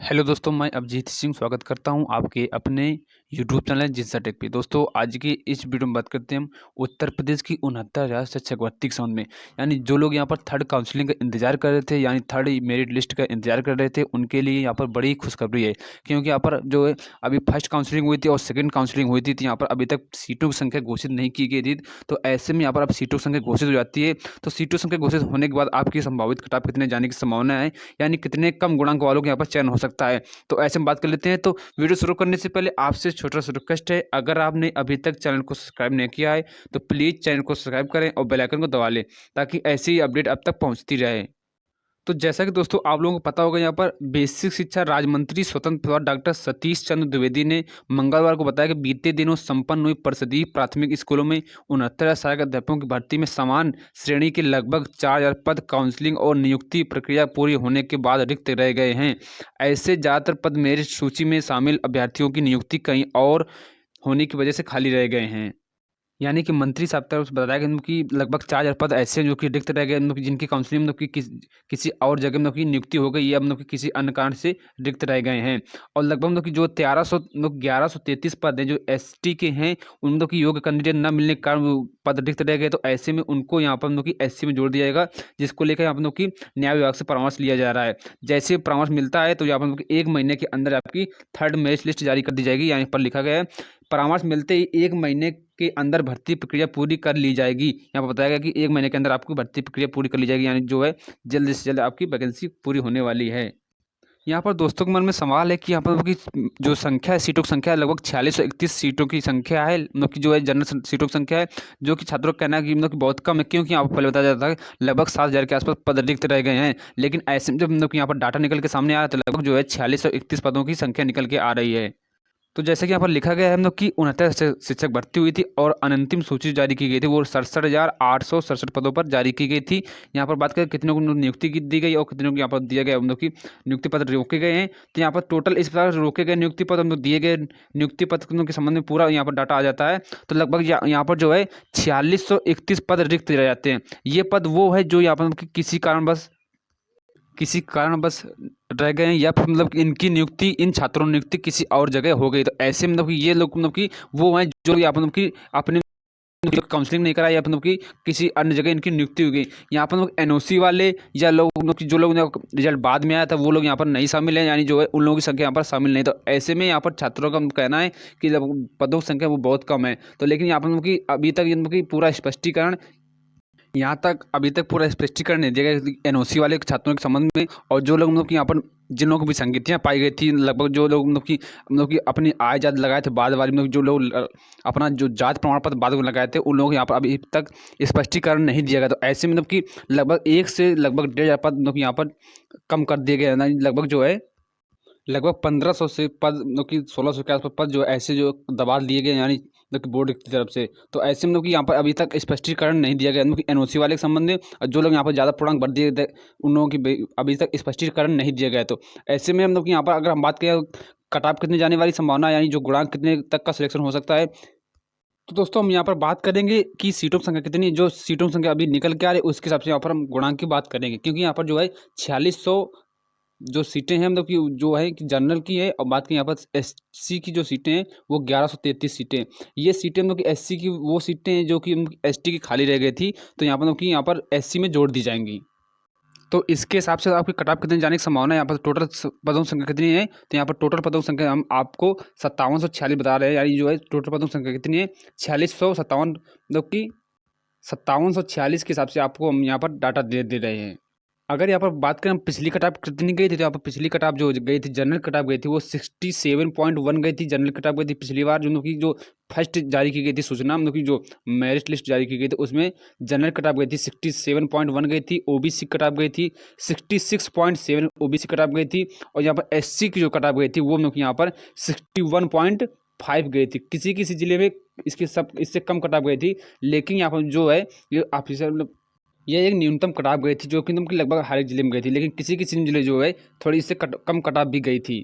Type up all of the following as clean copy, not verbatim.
Hello दोस्तों, मैं अभिजीत सिंह स्वागत करता हूं आपके अपने यूट्यूब चैनल जिनसा टेक पे। दोस्तों, आज की इस वीडियो में बात करते हैं हम उत्तर प्रदेश की 69,000 शिक्षक भर्ती के संबंध में। यानी जो लोग यहां पर थर्ड काउंसलिंग का इंतजार कर रहे थे, यानी थर्ड मेरिट लिस्ट का इंतजार कर रहे थे, उनके लिए यहां पर बड़ी खुशखबरी है। क्योंकि यहाँ पर जो है अभी फर्स्ट काउंसलिंग हुई थी और सेकेंड काउंसलिंग हुई थी, तो यहाँ पर अभी तक सीटों की संख्या घोषित नहीं की गई थी। तो ऐसे में यहाँ पर अब सीटों की संख्या घोषित हो जाती है, तो सीटों की संख्या घोषित होने के बाद आपकी संभावित कटाप कितने जाने की संभावना है, यानी कितने कम गुणांक वालों को यहाँ पर चयन हो सकता है। तो ऐसे में बात कर लेते हैं। तो वीडियो शुरू करने से पहले आपसे छोटा सा रिक्वेस्ट है, अगर आपने अभी तक चैनल को सब्सक्राइब नहीं किया है तो प्लीज़ चैनल को सब्सक्राइब करें और बेल आइकन को दबा लें, ताकि ऐसी ही अपडेट अब तक पहुंचती रहे। तो जैसा कि दोस्तों आप लोगों को पता होगा, यहाँ पर बेसिक शिक्षा राज्य मंत्री स्वतंत्र प्रभार डॉक्टर सतीश चंद्र द्विवेदी ने मंगलवार को बताया कि बीते दिनों संपन्न हुई परिषदीय प्राथमिक स्कूलों में 69,000 सहायक अध्यापकों की भर्ती में समान श्रेणी के लगभग 4,000 पद काउंसलिंग और नियुक्ति प्रक्रिया पूरी होने के बाद रिक्त रह गए हैं। ऐसे ज़्यादातर पद मेरिट सूची में शामिल अभ्यर्थियों की नियुक्ति कहीं और होने की वजह से खाली रह गए हैं। यानी कि मंत्री साहब तरफ से बताया गया मतलब कि लगभग 4,000 पद ऐसे हैं जो कि रिक्त रह गए, मतलब कि जिनकी काउंसलिंग मतलब कि किसी और जगह मतलब कि नियुक्ति हो गई या मतलब कि किसी अन्य कारण से रिक्त रह गए हैं। और लगभग मतलब कि जो 1300 मतलब 1133 पद हैं जो एसटी के हैं, उन मतलब कि योग्य कैंडिडेट न मिलने के कारण वो पद रिक्त रह गए। तो ऐसे में उनको यहाँ पर मतलब कि एससी में जोड़ दिया जाएगा, जिसको लेकर यहाँ पर मतलब कि न्याय विभाग से परामर्श लिया जा रहा है। जैसे परामर्श मिलता है तो यहाँ पर मतलब कि 1 महीने के अंदर आपकी थर्ड मेरिट लिस्ट जारी कर दी जाएगी। यहाँ पर लिखा गया है, परामर्श मिलते ही 1 महीने के अंदर भर्ती प्रक्रिया पूरी कर ली जाएगी। यहाँ पर बताया गया कि 1 महीने के अंदर आपकी भर्ती प्रक्रिया पूरी कर ली जाएगी, यानी जो है जल्द से जल्द आपकी वैकेंसी पूरी होने वाली है। यहाँ पर दोस्तों के मन में सवाल है कि यहाँ पर की जो संख्या है, सीटों की संख्या है, लगभग 4631 सीटों की संख्या है, मतलब कि जो है जनरल सीटों की संख्या है, जो कि छात्रों का कहना है कि मतलब कि बहुत कम है। क्योंकि यहाँ पर पहले बताया जाता है लगभग 7,000 के आसपास पद रिक्त रह गए हैं, लेकिन ऐसे में जब मतलब कि यहाँ पर डाटा निकल के सामने आया तो लगभग जो है 4631 पदों की संख्या निकल के आ रही है। तो जैसे कि यहाँ पर लिखा गया है, हम लोग की 69 शिक्षक भर्ती हुई थी और अंतिम सूची जारी की गई थी, वो 67,867 पदों पर जारी की गई थी। यहाँ पर बात करें कितनों को नियुक्ति की दी गई और कितनों को यहाँ पर दिया गया, हम लोग की नियुक्ति पत्र रोके गए हैं। तो यहाँ पर टोटल इस प्रकार रोके गए नियुक्ति पत्र, हम लोग दिए गए नियुक्ति पत्र के संबंध में पूरा यहाँ पर डाटा आ जाता है। तो लगभग यहाँ पर जो है 4631 पद रिक्त रह जाते हैं। ये पद वो है जो यहाँ पर किसी कारण बस रह गए हैं, या फिर मतलब कि इनकी नियुक्ति, इन छात्रों की नियुक्ति किसी और जगह हो गई। तो ऐसे मतलब कि ये लोग मतलब कि वो हैं जो यहाँ पर मतलब कि अपने काउंसलिंग नहीं करा, या मतलब कि किसी अन्य जगह इनकी नियुक्ति हो गई। यहाँ पर मतलब एनओसी वाले या लोग मतलब कि जो लोग रिजल्ट बाद में आया था वो लोग यहाँ पर नहीं शामिल हैं, यानी जो है उन लोगों की संख्या यहाँ पर शामिल नहीं। तो ऐसे में यहाँ पर छात्रों का कहना है कि पदों की संख्या वो बहुत कम है। तो लेकिन यहाँ पर मतलब कि अभी तक मतलब कि पूरा स्पष्टीकरण यहाँ तक अभी तक पूरा स्पष्टीकरण नहीं दिया गया एनओसी वाले छात्रों के संबंध में। और जो लोग मतलब कि यहाँ पर जिन लोगों की विसंगतियाँ पाई गई थी, लगभग जो लोग मतलब कि अपनी आय जात लगाए थे बाद वाले, मतलब जो लोग अपना जो जात प्रमाण पत्र बाद में लगाए थे, उन लोगों को यहाँ पर अभी तक स्पष्टीकरण नहीं दिया गया। तो ऐसे मतलब कि लगभग 1 से लगभग 1,500 पद मतलब कि यहाँ पर कम कर दिए गए, यानी लगभग जो है लगभग 1500 से पद मतलब कि 1600 के आसपास पद जो ऐसे जो दबा दिए गए, यानी मतलब कि बोर्ड की तरफ से। तो ऐसे मतलब कि यहाँ पर अभी तक स्पष्टीकरण नहीं दिया गया, मतलब कि एनओसी वाले के संबंध में। और जो लोग यहाँ पर ज़्यादा पूर्णांक भर दिए गए उन लोगों की अभी तक स्पष्टीकरण नहीं दिया गया है। तो ऐसे में मतलब कि यहाँ पर अगर हम बात करें कट ऑफ कितने जाने वाली संभावना, यानी जो गुणांक कितने तक का सिलेक्शन हो सकता है, तो दोस्तों हम यहाँ पर बात करेंगे कि सीटों की संख्या कितनी, जो सीटों की संख्या अभी निकल के आ रही है उसके हिसाब से यहाँ पर हम गुणांक की बात करेंगे। क्योंकि यहाँ पर जो है 4600 जो सीटें हैं मतलब कि जो है कि जनरल की है, और बात की यहाँ पर एससी की जो सीटें हैं वो 1133 सीटें हैं। ये सीटें मतलब कि एससी की वो सीटें हैं जो कि एसटी की खाली रह गई थी, तो यहाँ पर मतलब कि यहाँ पर एससी में जोड़ दी जाएंगी। तो इसके हिसाब से आपकी कट ऑफ कितने जाने की संभावना है, यहाँ पर टोटल पदों की संख्या कितनी है, तो यहाँ पर टोटल पदों की संख्या हम आपको 5746 बता रहे हैं, यानी जो है टोटल पदों की संख्या कितनी है 4657, मतलब कि 5746 के हिसाब से आपको हम यहाँ पर डाटा दे रहे हैं। अगर यहाँ पर बात करें हम पिछली कटाप कितनी गई थी, तो यहाँ पर पिछली कटाप जो गई थी जनरल कटाप गई थी वो 67.1 गई थी। जनरल कटाप गई थी पिछली बार, जो कि जो फर्स्ट जारी की गई थी सूचना, मतलब कि जो मेरिट लिस्ट जारी की गई थी उसमें जनरल कटाप गई थी 67.1 गई थी। ओबीसी कटाप गई थी 66.7 ओबीसी कटाप गई थी। और यहाँ पर एससी की जो कटाप गई थी वो मतलब कि यहाँ पर 61.5 गई थी। किसी किसी जिले में इसकी सब इससे कम कटाप गई थी, लेकिन यहाँ पर जो है ये ऑफिसर ये एक न्यूनतम कटाव गई थी, जो कि तुम लगभग हर एक जिले में गई थी, लेकिन किसी किसी जिले जो है थोड़ी इससे कम कटाव भी गई थी।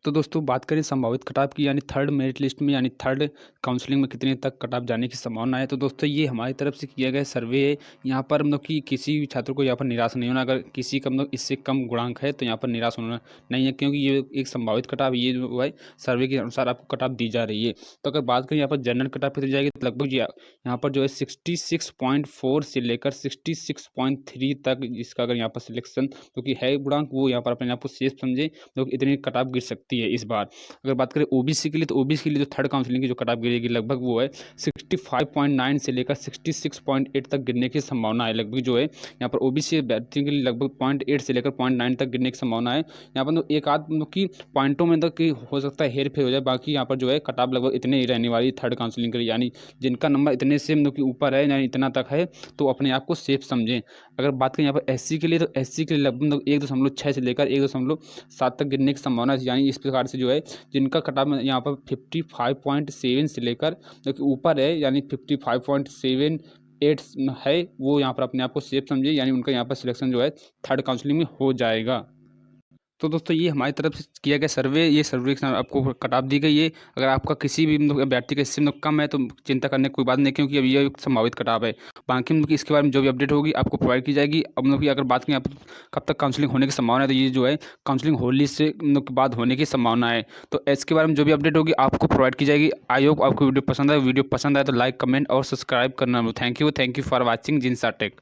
तो दोस्तों बात करें संभावित कट-ऑफ की, यानी थर्ड मेरिट लिस्ट में, यानी थर्ड काउंसलिंग में कितने तक कट-ऑफ जाने की संभावना है। तो दोस्तों ये हमारी तरफ से किया गया सर्वे है। यहाँ पर मतलब कि किसी भी छात्र को यहाँ पर निराश नहीं होना। अगर किसी का मतलब इससे कम गुणांक है तो यहाँ पर निराश होना नहीं है, क्योंकि ये एक संभावित कट-ऑफ, ये जो है सर्वे के अनुसार आपको कट-ऑफ दी जा रही है। तो अगर बात करें यहाँ पर जनरल कट-ऑफ कितनी जाएगी, तो लगभग यहाँ पर जो है 66.4 से लेकर 66.3 तक इसका अगर यहाँ पर सिलेक्शन क्योंकि है गुणांक, वो यहाँ पर अपने आप को सेफ समझे, तो इतनी कट-ऑफ गिर सकती है इस बार। अगर बात करें ओबीसी के लिए, तो ओबीसी के लिए जो थर्ड काउंसलिंग की जो कट-ऑफ गिरेगी लगभग वो है 65.9 से लेकर 66.8 तक गिरने की संभावना है। लगभग जो है यहाँ पर ओबीसी अभ्यर्थियों के लिए लगभग 0.8 से लेकर 0.9 तक गिरने की संभावना है। यहाँ पर एक आध की पॉइंटों में तक हो सकता है हेर फेर हो जाए, बाकी यहाँ पर जो है कट-ऑफ लगभग इतने ही रहने वाली थर्ड काउंसलिंग के लिए, यानी जिनका नंबर इतने से मतलब कि ऊपर है, यानी इतना तक है, तो अपने आप को सेफ समझें। अगर बात करें यहाँ पर एससी के लिए, तो एससी के लिए लगभग 1.6 से लेकर 1.7 तक गिरने की संभावना है। यानी इस प्रकार से जो है जिनका कट ऑफ यहाँ पर 55.7 से लेकर जो कि ऊपर है, यानी 55.78 है, वो यहाँ पर अपने आप को सेफ समझे, यानी उनका यहाँ पर सिलेक्शन जो है थर्ड काउंसलिंग में हो जाएगा। तो दोस्तों ये हमारी तरफ से किया गया सर्वे, ये सर्वे के साथ आपको कट-ऑफ दी गई है। अगर आपका किसी भी मतलब अभ्यर्थी का इससे मतलब कम है तो चिंता करने की कोई बात नहीं, क्योंकि अब ये एक संभावित कट-ऑफ है। बाकी मतलब कि इसके बारे में जो भी अपडेट होगी आपको प्रोवाइड की जाएगी। अब मतलब कि अगर बात करें आप कब तक काउंसलिंग होने की संभावना है, तो ये जो है काउंसलिंग होली से मतलब के बाद होने की संभावना है। तो इसके बारे में जो भी अपडेट होगी आपको प्रोवाइड की जाएगी। आई होप आपको वीडियो पसंद आए तो लाइक, कमेंट और सब्सक्राइब करना। Thank you for watching Jinsa take.